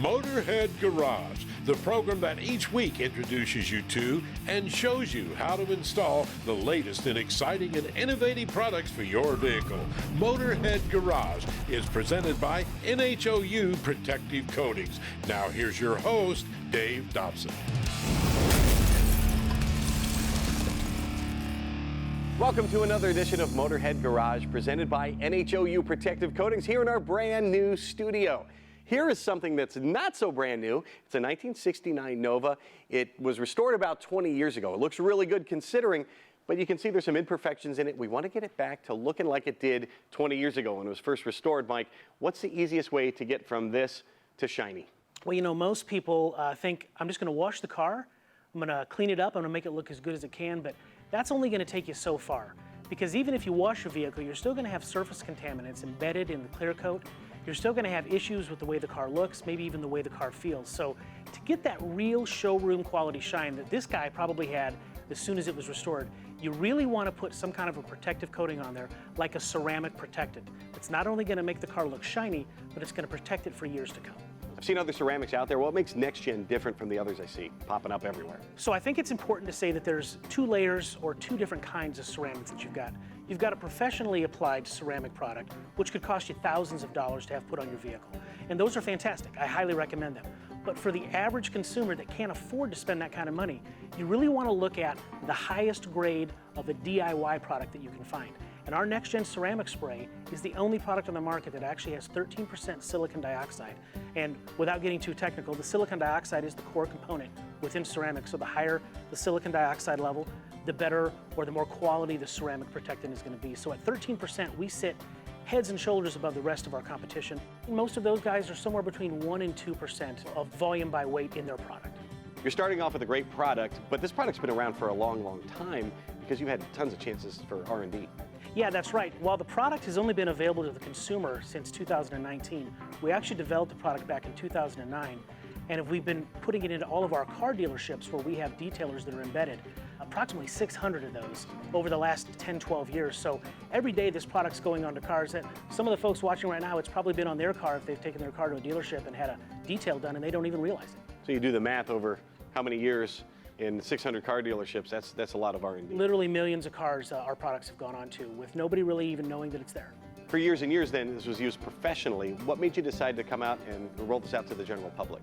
Motorhead Garage, the program that each week introduces you to and shows you how to install the latest in exciting and innovative products for your vehicle. Motorhead Garage is presented by NHOU Protective Coatings. Now here's your host, Dave Dobson. Welcome to another edition of Motorhead Garage presented by NHOU Protective Coatings here in our brand new studio. Here is something that's not so brand new. It's a 1969 Nova. It was restored about 20 years ago. It looks really good considering, but you can see there's some imperfections in it. We want to get it back to looking like it did 20 years ago when it was first restored. Mike, what's the easiest way to get from this to shiny? Well, you know, most people think, I'm just going to wash the car, I'm going to clean it up, I'm going to make it look as good as it can, but that's only going to take you so far. Because even if you wash your vehicle, you're still going to have surface contaminants embedded in the clear coat. You're still going to have issues with the way the car looks, maybe even the way the car feels. So to get that real showroom quality shine that this guy probably had as soon as it was restored, you really want to put some kind of a protective coating on there, like a ceramic protectant. It's not only going to make the car look shiny, but it's going to protect it for years to come. I've seen other ceramics out there. What makes Next Gen different from the others I see popping up everywhere? So I think it's important to say that there's two layers or two different kinds of ceramics that you've got. You've got a professionally applied ceramic product, which could cost you thousands of dollars to have put on your vehicle. And those are fantastic. I highly recommend them. But for the average consumer that can't afford to spend that kind of money, you really want to look at the highest grade of a DIY product that you can find. And our Next Gen ceramic spray is the only product on the market that actually has 13% silicon dioxide. And without getting too technical, the silicon dioxide is the core component within ceramics. So the higher the silicon dioxide level, the better or the more quality the ceramic protectant is going to be. So at 13%, we sit heads and shoulders above the rest of our competition. And most of those guys are somewhere between 1 and 2% of volume by weight in their product. You're starting off with a great product, but this product's been around for a long, long time because you've had tons of chances for R&D. Yeah, that's right. While the product has only been available to the consumer since 2019, we actually developed the product back in 2009, and we've been putting it into all of our car dealerships where we have detailers that are embedded, approximately 600 of those over the last 10, 12 years. So every day this product's going onto cars that some of the folks watching right now, it's probably been on their car if they've taken their car to a dealership and had a detail done and they don't even realize it. So you do the math over how many years in 600 car dealerships, that's a lot of R&D. Literally millions of cars our products have gone on to with nobody really even knowing that it's there. For years and years then, this was used professionally. What made you decide to come out and roll this out to the general public?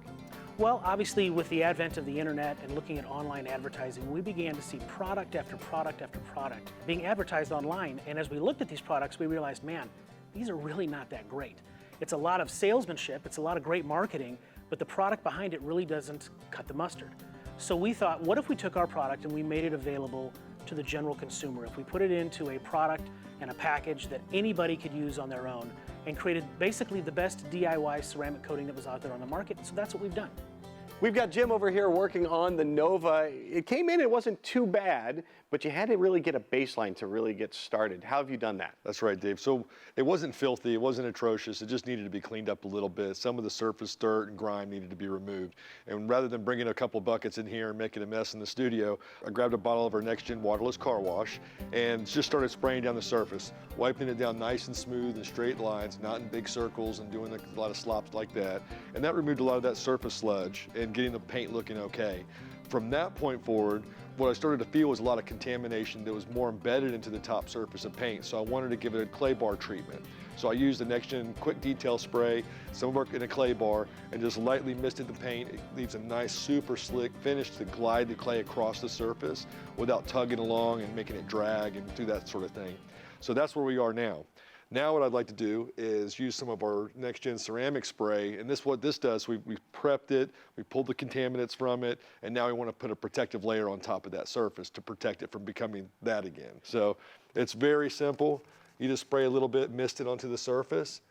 Well, obviously with the advent of the internet and looking at online advertising, we began to see product after product after product being advertised online. And as we looked at these products, we realized, man, these are really not that great. It's a lot of salesmanship, it's a lot of great marketing, but the product behind it really doesn't cut the mustard. So we thought, what if we took our product and we made it available to the general consumer? If we put it into a product and a package that anybody could use on their own and created basically the best DIY ceramic coating that was out there on the market. So that's what we've done. We've got Jim over here working on the Nova. It came in, it wasn't too bad, but you had to really get a baseline to really get started. How have you done that? That's right, Dave. So it wasn't filthy, it wasn't atrocious, it just needed to be cleaned up a little bit. Some of the surface dirt and grime needed to be removed. And rather than bringing a couple buckets in here and making a mess in the studio, I grabbed a bottle of our Next Gen waterless car wash and just started spraying down the surface, wiping it down nice and smooth in straight lines, not in big circles and doing a lot of slops like that. And that removed a lot of that surface sludge and getting the paint looking okay. From that point forward, what I started to feel was a lot of contamination that was more embedded into the top surface of paint. So I wanted to give it a clay bar treatment. So I used the Next Gen quick detail spray, some work in a clay bar, and just lightly misted the paint. It leaves a nice, super slick finish to glide the clay across the surface without tugging along and making it drag and do that sort of thing. So that's where we are now. Now what I'd like to do is use some of our Next Gen ceramic spray, and what this does, we prepped it, we pulled the contaminants from it, and now we want to put a protective layer on top of that surface to protect it from becoming that again. So it's very simple. You just spray a little bit, mist it onto the surface,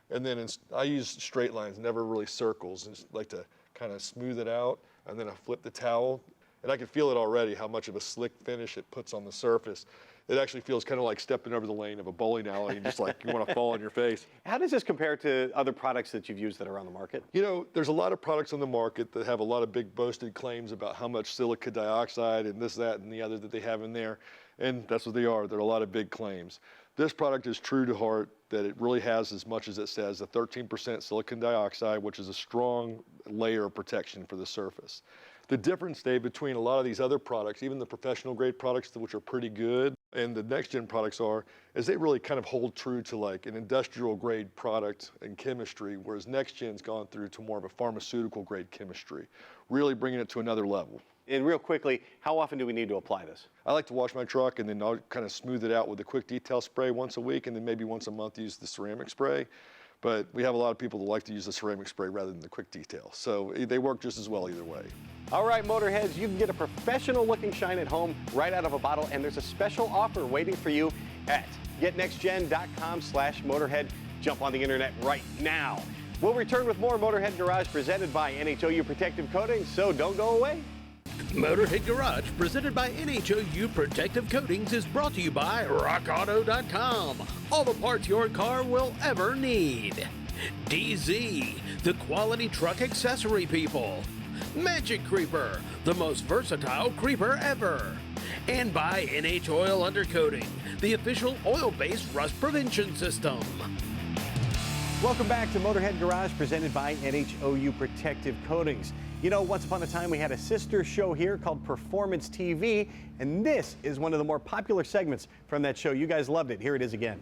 and then I use straight lines, never really circles. I just like to kind of smooth it out, and then I flip the towel, and I can feel it already, how much of a slick finish it puts on the surface. It actually feels kind of like stepping over the lane of a bowling alley and just like you want to fall on your face. How does this compare to other products that you've used that are on the market? You know, there's a lot of products on the market that have a lot of big boasted claims about how much silica dioxide and this, that, and the other that they have in there. And that's what they are. There are a lot of big claims. This product is true to heart. that it really has, as much as it says, a 13% silicon dioxide, which is a strong layer of protection for the surface. The difference, Dave, between a lot of these other products, even the professional grade products, which are pretty good, and the next gen products is they really kind of hold true to like an industrial grade product and chemistry, whereas next gen's gone through to more of a pharmaceutical grade chemistry, really bringing it to another level. And real quickly, how often do we need to apply this? I like to wash my truck and then I'll kind of smooth it out with a quick detail spray once a week, and then maybe once a month use the ceramic spray. But we have a lot of people that like to use the ceramic spray rather than the quick detail. So they work just as well either way. All right, Motorheads, you can get a professional looking shine at home right out of a bottle, and there's a special offer waiting for you at getnextgen.com/Motorhead. Jump on the internet right now. We'll return with more Motorhead Garage presented by NHOU Protective Coatings, so don't go away. Motorhead Garage, presented by NHOU Protective Coatings, is brought to you by RockAuto.com. All the parts your car will ever need. DZ, the quality truck accessory people. Magic Creeper, the most versatile creeper ever. And by NH Oil Undercoating, the official oil-based rust prevention system. Welcome back to Motorhead Garage, presented by NHOU Protective Coatings. You know, once upon a time we had a sister show here called Performance TV, and this is one of the more popular segments from that show. You guys loved it. Here it is again.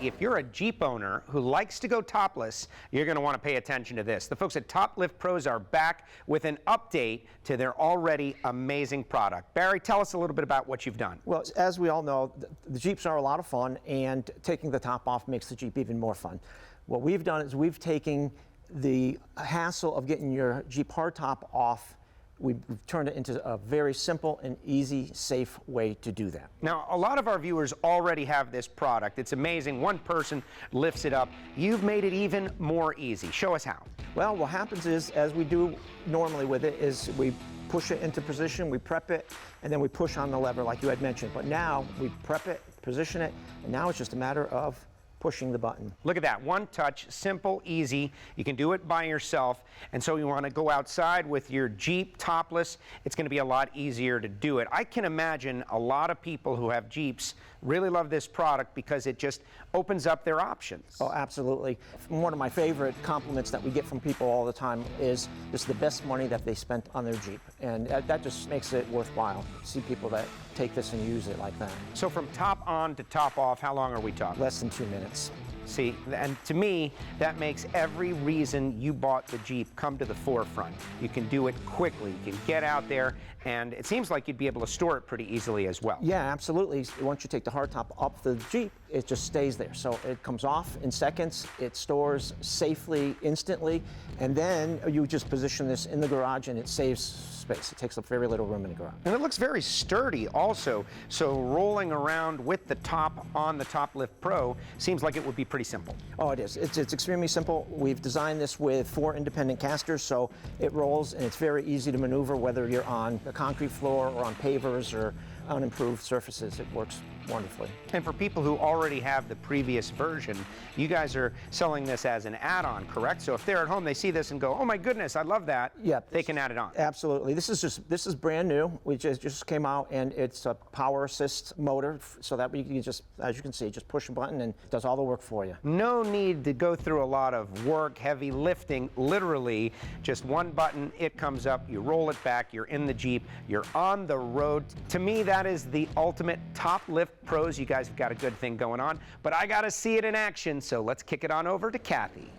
If you're a Jeep owner who likes to go topless, you're going to want to pay attention to this. The folks at Top Lift Pros are back with an update to their already amazing product. Barry, tell us a little bit about what you've done. Well, as we all know, the Jeeps are a lot of fun, and taking the top off makes the Jeep even more fun. What we've done is we've taken the hassle of getting your Jeep hardtop off. We've turned it into a very simple and easy, safe way to do that. Now, a lot of our viewers already have this product. It's amazing. One person lifts it up. You've made it even more easy. Show us how. Well, what happens is, as we do normally with it, is we push it into position, we prep it, and then we push on the lever like you had mentioned. But now we prep it, position it, and now it's just a matter of pushing the button. Look at that, one touch, simple, easy. You can do it by yourself. And so you want to go outside with your Jeep topless, it's going to be a lot easier to do it. I can imagine a lot of people who have Jeeps really love this product because it just opens up their options. Oh, absolutely. One of my favorite compliments that we get from people all the time is it's the best money that they spent on their Jeep. And that just makes it worthwhile. See people that take this and use it like that. So from top on to top off, how long are we talking? Less than 2 minutes. See, and to me, that makes every reason you bought the Jeep come to the forefront. You can do it quickly, you can get out there, and it seems like you'd be able to store it pretty easily as well. Yeah, absolutely. Once you take the hardtop off the Jeep, it just stays there. So it comes off in seconds, it stores safely, instantly, and then you just position this in the garage and it saves space. It takes up very little room in the garage. And it looks very sturdy also, so rolling around with the top on the Top Lift Pro seems like it would be pretty simple. Oh, it is. It's extremely simple. We've designed this with 4 independent casters, so it rolls and it's very easy to maneuver whether you're on a concrete floor or on pavers or unimproved surfaces. It works wonderfully. And for people who already have the previous version, you guys are selling this as an add-on, correct? So if they're at home, they see this and go, oh my goodness, I love that. Yep. They can add it on. Absolutely. This is brand new. We just came out, and it's a power assist motor, so that you can just, as you can see, just push a button and it does all the work for you. No need to go through a lot of work, heavy lifting. Literally, just one button, it comes up, you roll it back, you're in the Jeep, you're on the road. To me, that is the ultimate Top Lift Pros. You guys have got a good thing going on, but I got to see it in action, so let's kick it on over to Kathy.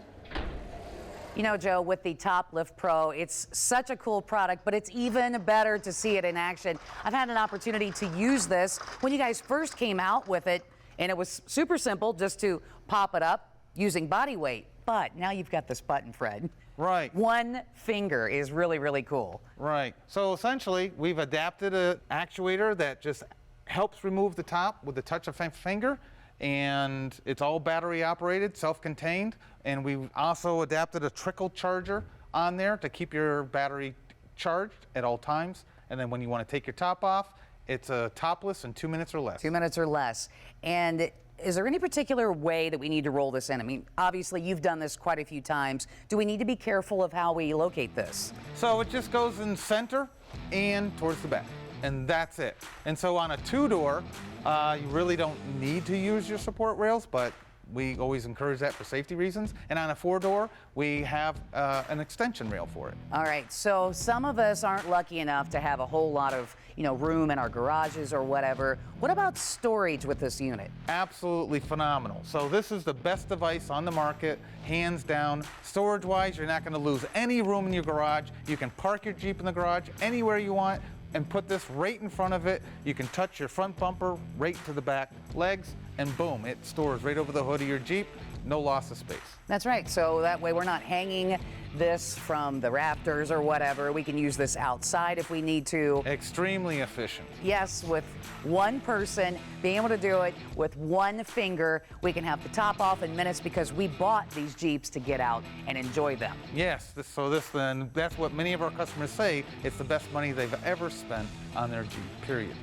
You know, Joe, with the Top Lift Pro, it's such a cool product, but it's even better to see it in action. I've had an opportunity to use this when you guys first came out with it, and it was super simple just to pop it up using body weight. But now you've got this button, Fred. Right. One finger is really, really cool. Right. So essentially, we've adapted an actuator that just helps remove the top with the touch of a finger, and it's all battery operated, self-contained, and we've also adapted a trickle charger on there to keep your battery charged at all times. And then when you want to take your top off, it's a topless in 2 minutes or less. 2 minutes or less. And is there any particular way that we need to roll this in? I mean, obviously you've done this quite a few times. Do we need to be careful of how we locate this? So it just goes in center and towards the back. and that's it. And so on a two-door, you really don't need to use your support rails, but we always encourage that for safety reasons. And on a four-door, we have an extension rail for it. All right, so some of us aren't lucky enough to have a whole lot of, room in our garages or whatever. What about storage with this unit? Absolutely phenomenal. So this is the best device on the market, hands down. Storage-wise, you're not going to lose any room in your garage. You can park your Jeep in the garage anywhere you want and put this right in front of it. You can touch your front bumper right to the back legs, and boom, it stores right over the hood of your Jeep. No loss of space. That's right. So that way we're not hanging this from the rafters or whatever. We can use this outside if we need to. Extremely efficient. Yes, with one person being able to do it with one finger, we can have the top off in minutes because we bought these Jeeps to get out and enjoy them. Yes, that's what many of our customers say. It's the best money they've ever spent on their Jeep, period.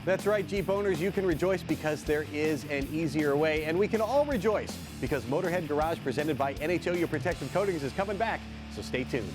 That's right, Jeep owners, you can rejoice because there is an easier way, and we can all rejoice because Motorhead Garage, presented by NHOU Protective Coatings, is coming back, so stay tuned.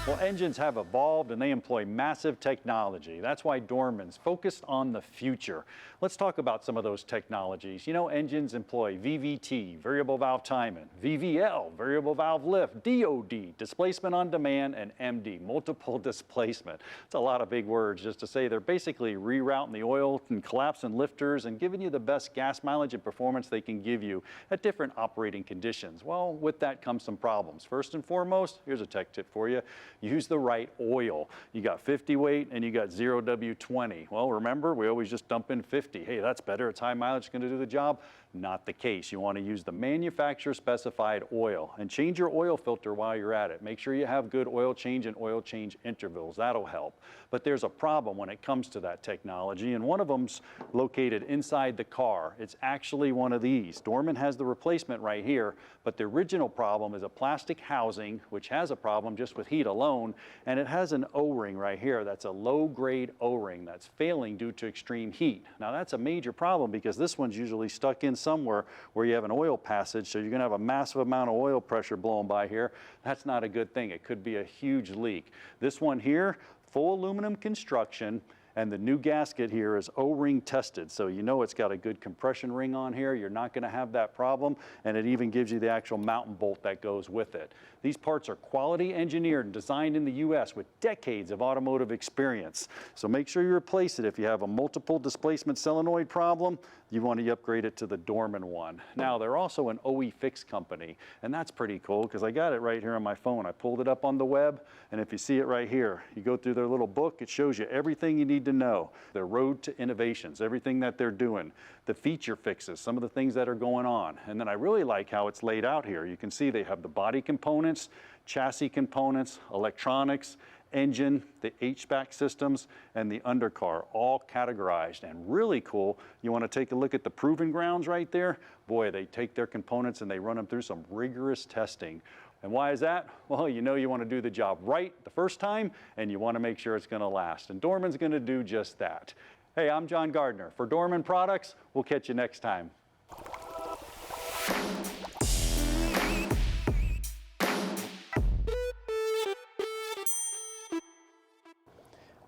Well, engines have evolved and they employ massive technology. That's why Dorman's focused on the future. Let's talk about some of those technologies. Engines employ VVT, variable valve timing, VVL, variable valve lift, DOD, displacement on demand, and MD, multiple displacement. It's a lot of big words just to say they're basically rerouting the oil and collapsing lifters and giving you the best gas mileage and performance they can give you at different operating conditions. Well, with that comes some problems. First and foremost, here's a tech tip for you. Use the right oil. You got 50 weight and you got 0W20. Well, remember, we always just dump in 50. Hey, that's better. It's high mileage, it's going to do the job. Not the case. You want to use the manufacturer specified oil and change your oil filter while you're at it. Make sure you have good oil change and oil change intervals. That'll help. But there's a problem when it comes to that technology, and one of them's located inside the car. It's actually one of these. Dorman has the replacement right here, but the original problem is a plastic housing, which has a problem just with heat alone, and it has an O-ring right here. That's a low-grade O-ring that's failing due to extreme heat. Now that's a major problem because this one's usually stuck in somewhere where you have an oil passage, so you're going to have a massive amount of oil pressure blowing by here. That's not a good thing. It could be a huge leak. This one here, full aluminum construction, and the new gasket here is O-ring tested, so you know it's got a good compression ring on here. You're not going to have that problem, and it even gives you the actual mountain bolt that goes with it. These parts are quality engineered and designed in the U.S. with decades of automotive experience. So make sure you replace it. If you have a multiple displacement solenoid problem, you want to upgrade it to the Dorman one. Now, they're also an OE Fix company, and that's pretty cool because I got it right here on my phone. I pulled it up on the web, and if you see it right here, you go through their little book, it shows you everything you need to know. Their road to innovations, everything that they're doing, the feature fixes, some of the things that are going on. And then I really like how it's laid out here. You can see they have the body components, chassis components, electronics, engine, the HVAC systems, and the undercar, all categorized. And really cool, you want to take a look at the proving grounds right there. Boy, they take their components and they run them through some rigorous testing. And why is that? Well, you want to do the job right the first time, and you want to make sure it's going to last. And Dorman's going to do just that. Hey, I'm John Gardner. For Dorman Products, we'll catch you next time.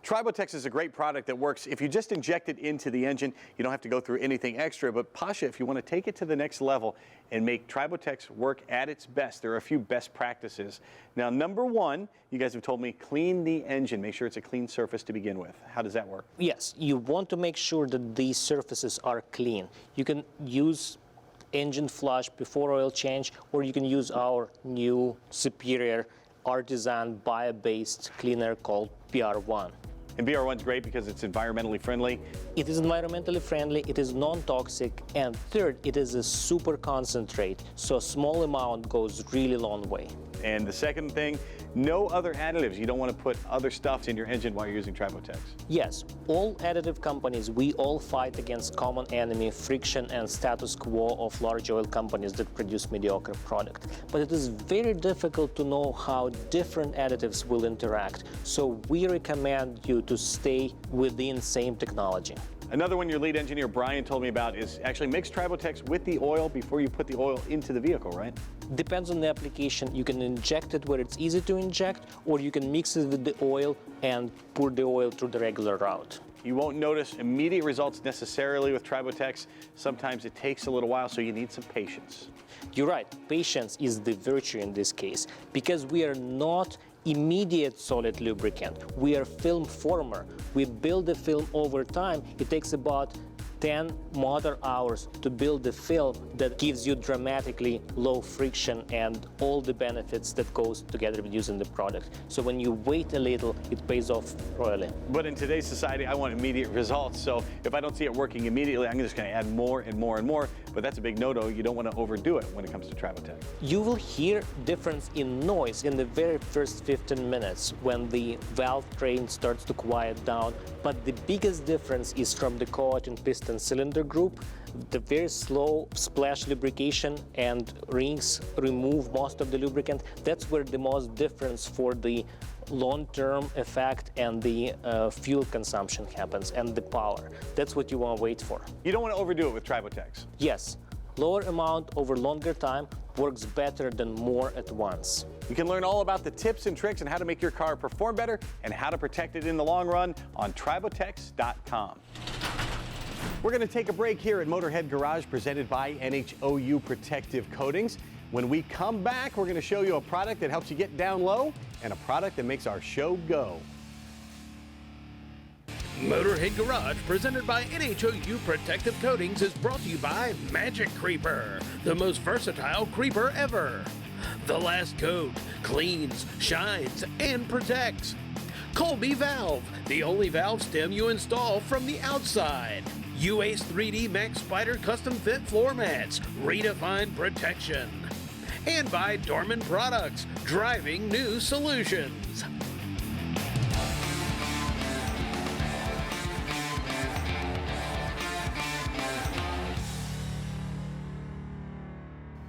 Tribotex is a great product that works. If you just inject it into the engine, you don't have to go through anything extra. But Pasha, if you want to take it to the next level and make Tribotex work at its best, there are a few best practices. Now, number one, you guys have told me, clean the engine. Make sure it's a clean surface to begin with. How does that work? Yes, you want to make sure that these surfaces are clean. You can use engine flush before oil change, or you can use our new superior artisan bio-based cleaner called PR1. And PR1 is great because it's environmentally friendly. It is environmentally friendly, it is non-toxic, and third, it is a super concentrate, so a small amount goes really long way. And the second thing, no other additives. You don't want to put other stuff in your engine while you're using Tribotex. Yes, all additive companies, we all fight against common enemy, friction and status quo of large oil companies that produce mediocre product. But it is very difficult to know how different additives will interact. So we recommend you to stay within same technology. Another one your lead engineer Brian told me about is actually mix Tribotex with the oil before you put the oil into the vehicle, right? Depends on the application. You can inject it where it's easy to inject, or you can mix it with the oil and pour the oil through the regular route. You won't notice immediate results necessarily with Tribotex. Sometimes it takes a little while, so you need some patience. You're right, patience is the virtue in this case, because we are not immediate solid lubricant. We are film former. We build the film over time. It takes about 10 motor hours to build the film that gives you dramatically low friction and all the benefits that goes together with using the product. So when you wait a little, it pays off royally. But in today's society, I want immediate results. So if I don't see it working immediately, I'm just going to add more and more and more. But that's a big no-no. You don't want to overdo it when it comes to Tribotex. You will hear difference in noise in the very first 15 minutes when the valve train starts to quiet down. But the biggest difference is from the coating piston cylinder group. The very slow splash lubrication and rings remove most of the lubricant. That's where the most difference for the long-term effect and the fuel consumption happens, and the power. That's what you want to wait for. You don't want to overdo it with Tribotex. Yes, lower amount over longer time works better than more at once. You can learn all about the tips and tricks and how to make your car perform better and how to protect it in the long run on Tribotex.com. We're going to take a break here at Motorhead Garage, presented by NHOU Protective Coatings. When we come back, we're going to show you a product that helps you get down low and a product that makes our show go. Motorhead Garage, presented by NHOU Protective Coatings, is brought to you by Magic Creeper, the most versatile creeper ever. The last coat cleans, shines, and protects. Colby Valve, the only valve stem you install from the outside. UACE 3D Max Spider Custom Fit Floor Mats, redefine protection. And by Dorman Products, driving new solutions.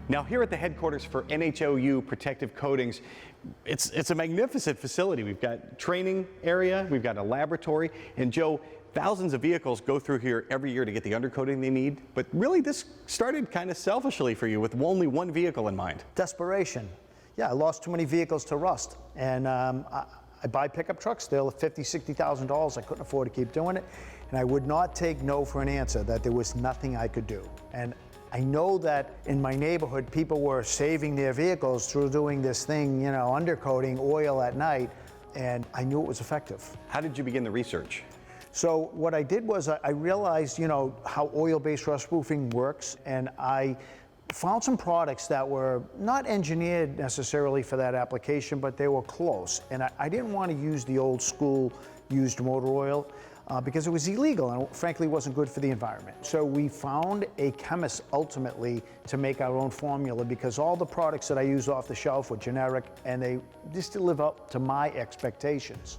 Now here at the headquarters for NHOU Protective Coatings, it's a magnificent facility. We've got training area, we've got a laboratory, and Joe, thousands of vehicles go through here every year to get the undercoating they need, but really this started kind of selfishly for you with only one vehicle in mind. Desperation. Yeah, I lost too many vehicles to rust, and I buy pickup trucks, they're $50,000, $60,000. I couldn't afford to keep doing it, and I would not take no for an answer, that there was nothing I could do. And I know that in my neighborhood, people were saving their vehicles through doing this thing, you know, undercoating oil at night, and I knew it was effective. How did you begin the research? So what I did was I realized, you know, how oil-based rust proofing works, and I found some products that were not engineered necessarily for that application, but they were close. And I didn't want to use the old school used motor oil because it was illegal and frankly wasn't good for the environment. So we found a chemist ultimately to make our own formula, because all the products that I used off the shelf were generic and they just didn't live up to my expectations.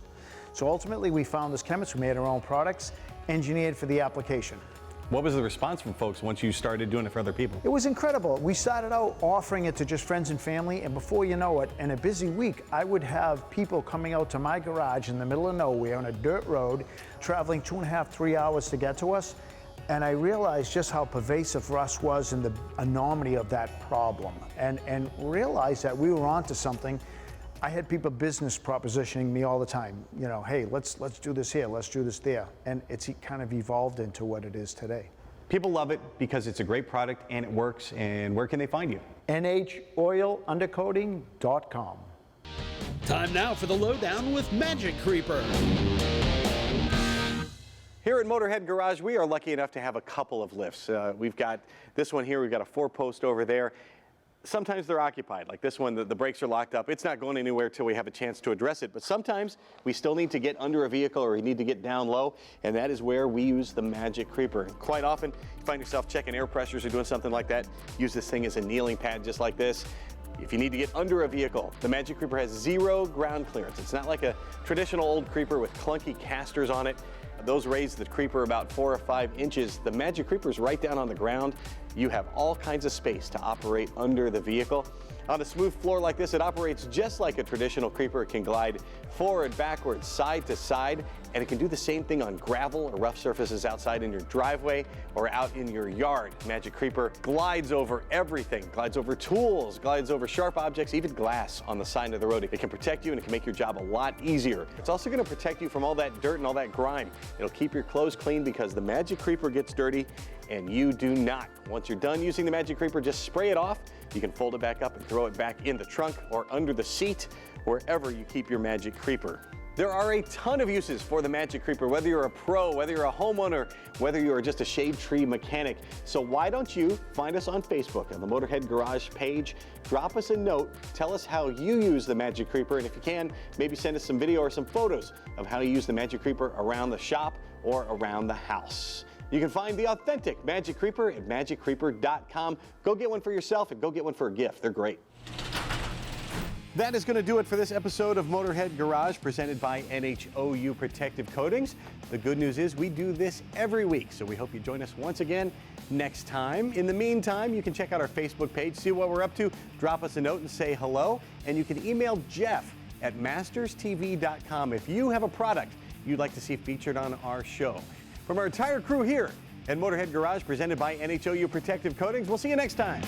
So ultimately we found this chemist who made our own products, engineered for the application. What was the response from folks once you started doing it for other people? It was incredible. We started out offering it to just friends and family, and before you know it, in a busy week, I would have people coming out to my garage in the middle of nowhere on a dirt road, traveling 2.5, 3 hours to get to us. And I realized just how pervasive rust was and the enormity of that problem, and realized that we were onto something. I had people business propositioning me all the time, you know, hey, let's do this here, let's do this there. And it's kind of evolved into what it is today. People love it because it's a great product and it works. And where can they find you? NHOilundercoating.com. Time now for the lowdown with Magic Creeper. Here at Motorhead Garage, we are lucky enough to have a couple of lifts. We've got this one here, we've got a 4-post over there. Sometimes they're occupied, like this one, the brakes are locked up. It's not going anywhere till we have a chance to address it, but sometimes we still need to get under a vehicle or we need to get down low, and that is where we use the Magic Creeper. And quite often, you find yourself checking air pressures or doing something like that, use this thing as a kneeling pad just like this. If you need to get under a vehicle, the Magic Creeper has 0 ground clearance. It's not like a traditional old creeper with clunky casters on it. Those raise the creeper about 4 or 5 inches. The Magic Creeper is right down on the ground. You have all kinds of space to operate under the vehicle. On a smooth floor like this, it operates just like a traditional creeper. It can glide forward, backwards, side to side, and it can do the same thing on gravel or rough surfaces outside in your driveway or out in your yard. Magic Creeper glides over everything, glides over tools, glides over sharp objects, even glass on the side of the road. It can protect you and it can make your job a lot easier. It's also going to protect you from all that dirt and all that grime. It'll keep your clothes clean because the Magic Creeper gets dirty and you do not. Once you're done using the Magic Creeper, just spray it off. You can fold it back up and throw it back in the trunk or under the seat, wherever you keep your Magic Creeper. There are a ton of uses for the Magic Creeper, whether you're a pro, whether you're a homeowner, whether you're just a shade tree mechanic. So why don't you find us on Facebook on the Motorhead Garage page, drop us a note, tell us how you use the Magic Creeper, and if you can, maybe send us some video or some photos of how you use the Magic Creeper around the shop or around the house. You can find the authentic Magic Creeper at magiccreeper.com. Go get one for yourself and go get one for a gift. They're great. That is going to do it for this episode of Motorhead Garage presented by NHOU Protective Coatings. The good news is we do this every week, so we hope you join us once again next time. In the meantime, you can check out our Facebook page, see what we're up to, drop us a note and say hello, and you can email Jeff at masterstv.com if you have a product you'd like to see featured on our show. From our entire crew here at Motorhead Garage presented by NHOU Protective Coatings, we'll see you next time.